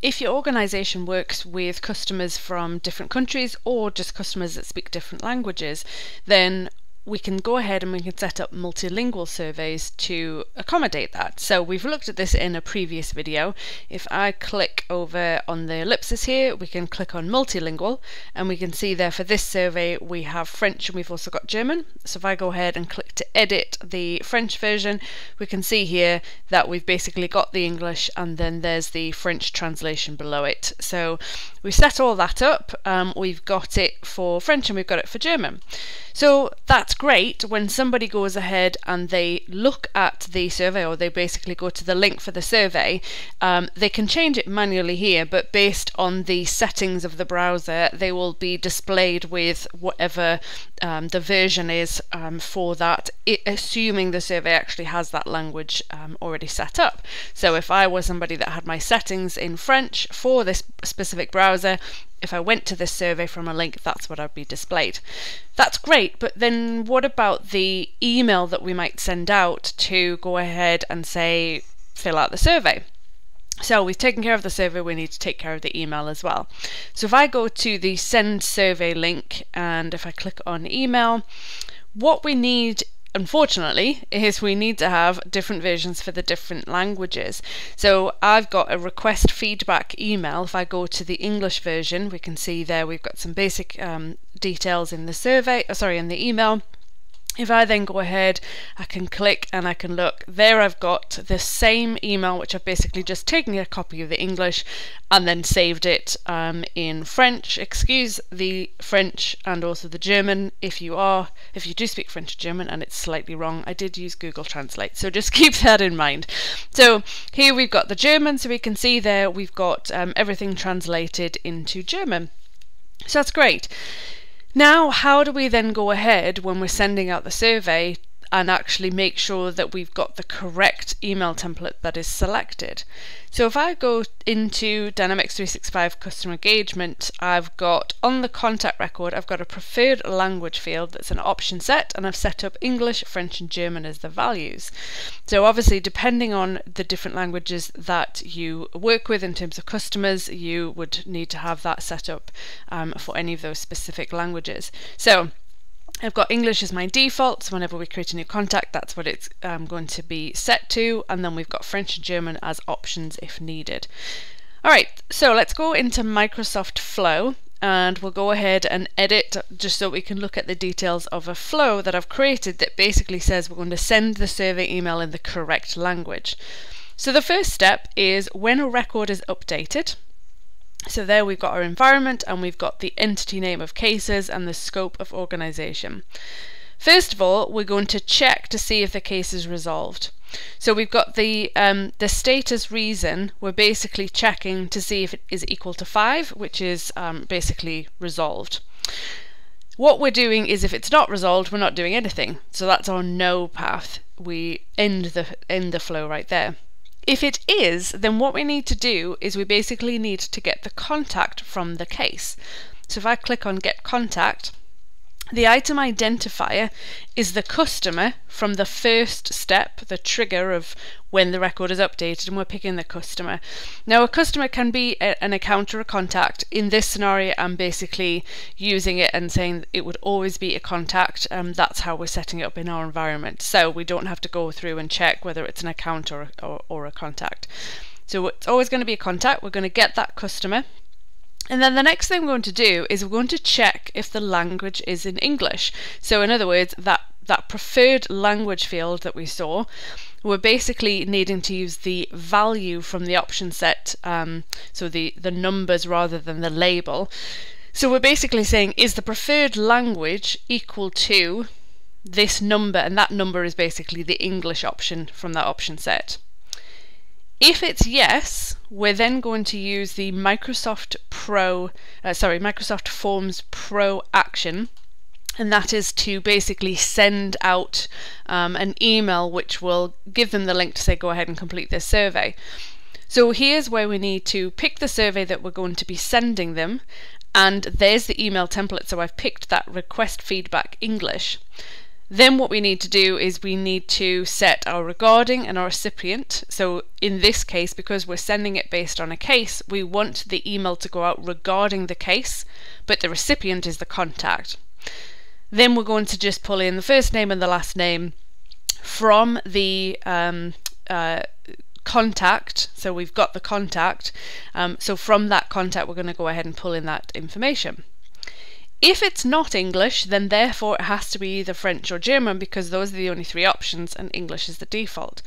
if your organisation works with customers from different countries or just customers that speak different languages, then we can go ahead and we can set up multilingual surveys to accommodate that. So we've looked at this in a previous video. If I click over on the ellipsis here, we can click on multilingual, and we can see there for this survey we have French and we've also got German. So if I go ahead and click to edit the French version, we can see here that we've basically got the English and then there's the French translation below it. So we set all that up. We've got it for French and we've got it for German. So that's great when somebody goes ahead and they look at the survey, or they basically go to the link for the survey. They can change it manually here, but based on the settings of the browser, they will be displayed with whatever the version is for that, assuming the survey actually has that language already set up. So if I was somebody that had my settings in French for this specific browser, if I went to this survey from a link, that's what I'd be displayed. That's great, but then what about the email that we might send out to go ahead and say, fill out the survey? So we've taken care of the survey, we need to take care of the email as well. So if I go to the send survey link and if I click on email, what we need, unfortunately, is we need to have different versions for the different languages. So I've got a request feedback email. If I go to the English version, we can see there we've got some basic details in the survey, in the email. If I then go ahead, I can click and I can look. There I've got the same email, which I've basically just taken a copy of the English and then saved it in French. Excuse the French and also the German if you do speak French or German and it's slightly wrong. I did use Google Translate, so just keep that in mind. So here we've got the German, so we can see there we've got everything translated into German. So that's great. Now, how do we then go ahead when we're sending out the survey and actually make sure that we've got the correct email template that is selected? So if I go into Dynamics 365 Customer Engagement, I've got on the contact record, I've got a preferred language field that's an option set, and I've set up English, French and German as the values. So obviously, depending on the different languages that you work with in terms of customers, you would need to have that set up for any of those specific languages. So I've got English as my default, so whenever we create a new contact, that's what it's going to be set to, and then we've got French and German as options if needed. Alright, so let's go into Microsoft Flow, and we'll go ahead and edit just so we can look at the details of a flow that I've created that basically says we're going to send the survey email in the correct language. So the first step is when a record is updated. So there we've got our environment and we've got the entity name of cases and the scope of organization. First of all, we're going to check to see if the case is resolved. So we've got the status reason. We're basically checking to see if it is equal to 5, which is basically resolved. What we're doing is if it's not resolved, we're not doing anything. So that's our no path. We end the flow right there. If it is, then what we need to do is we basically need to get the contact from the case. So if I click on Get Contact, the item identifier is the customer from the first step, the trigger of when the record is updated, and we're picking the customer. Now a customer can be an account or a contact. In this scenario I'm basically using it and saying it would always be a contact. That's how we're setting it up in our environment, so we don't have to go through and check whether it's an account or a contact. So it's always going to be a contact. We're going to get that customer. And then the next thing we're going to do is we're going to check if the language is in English. So in other words, that preferred language field that we saw, we're basically needing to use the value from the option set, so the numbers rather than the label. So we're basically saying, is the preferred language equal to this number? And that number is basically the English option from that option set. If it's yes, we're then going to use the Microsoft Forms Pro action, and that is to basically send out an email which will give them the link to say go ahead and complete this survey. So here's where we need to pick the survey that we're going to be sending them, and there's the email template. So I've picked that request feedback English. Then what we need to do is we need to set our regarding and our recipient. So in this case, because we're sending it based on a case, we want the email to go out regarding the case, but the recipient is the contact. Then we're going to just pull in the first name and the last name from the contact. So we've got the contact. So from that contact, we're going to go ahead and pull in that information. If it's not English, then therefore it has to be either French or German, because those are the only three options and English is the default.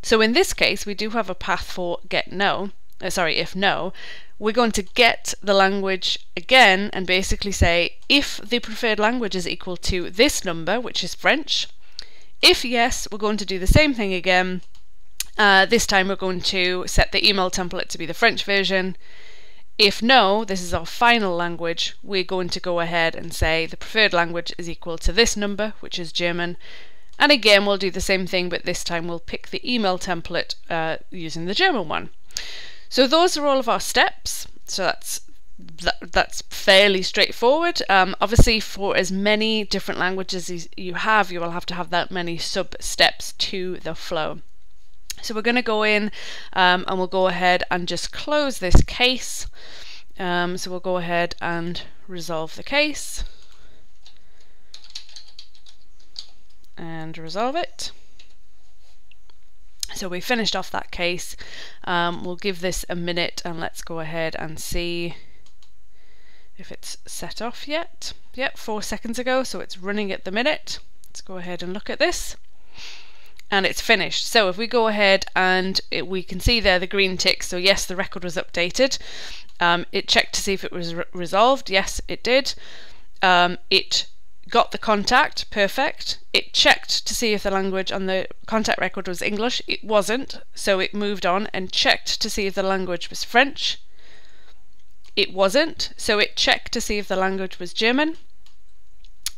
So in this case, we do have a path for if no. We're going to get the language again and basically say if the preferred language is equal to this number, which is French. If yes, we're going to do the same thing again. This time we're going to set the email template to be the French version. If no, this is our final language, we're going to go ahead and say the preferred language is equal to this number, which is German. And again, we'll do the same thing, but this time we'll pick the email template using the German one. So those are all of our steps. So that's fairly straightforward. Obviously, for as many different languages as you will have to have that many sub-steps to the flow. So we're going to go in and we'll go ahead and just close this case. So we'll go ahead and resolve the case and resolve it. So we finished off that case. We'll give this a minute and let's go ahead and see if it's set off yet. Yep, 4 seconds ago, so it's running at the minute. Let's go ahead and look at this. And it's finished. So if we go ahead and we can see there the green tick, so yes, the record was updated. It checked to see if it was resolved. Yes, it did. It got the contact, perfect. It checked to see if the language on the contact record was English. It wasn't, so it moved on and checked to see if the language was French. It wasn't, so it checked to see if the language was German.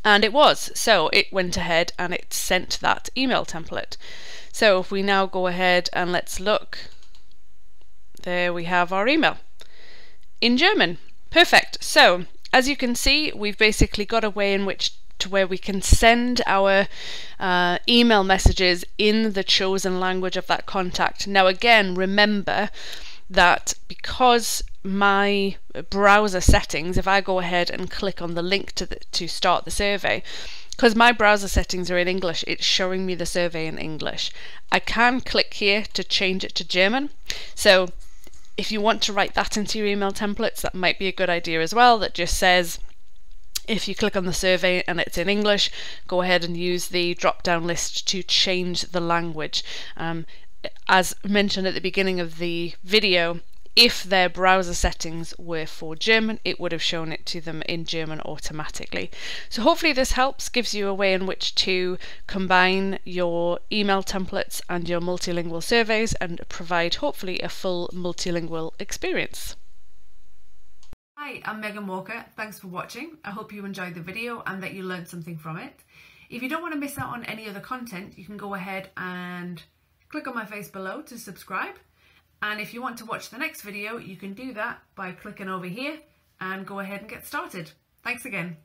And it was, so it went ahead and it sent that email template. So if we now go ahead and let's look, there we have our email in German. Perfect. So as you can see, we've basically got a way in which where we can send our email messages in the chosen language of that contact. Now again, remember that because my browser settings, if I go ahead and click on the link to start the survey, because my browser settings are in English, it's showing me the survey in English. I can click here to change it to German. So if you want to write that into your email templates, that might be a good idea as well. That just says, if you click on the survey and it's in English, go ahead and use the drop-down list to change the language. As mentioned at the beginning of the video, if their browser settings were for German, it would have shown it to them in German automatically. So hopefully this helps, gives you a way in which to combine your email templates and your multilingual surveys and provide hopefully a full multilingual experience. Hi, I'm Megan Walker. Thanks for watching. I hope you enjoyed the video and that you learned something from it. If you don't want to miss out on any other content, you can go ahead and click on my face below to subscribe. And if you want to watch the next video, you can do that by clicking over here and go ahead and get started. Thanks again.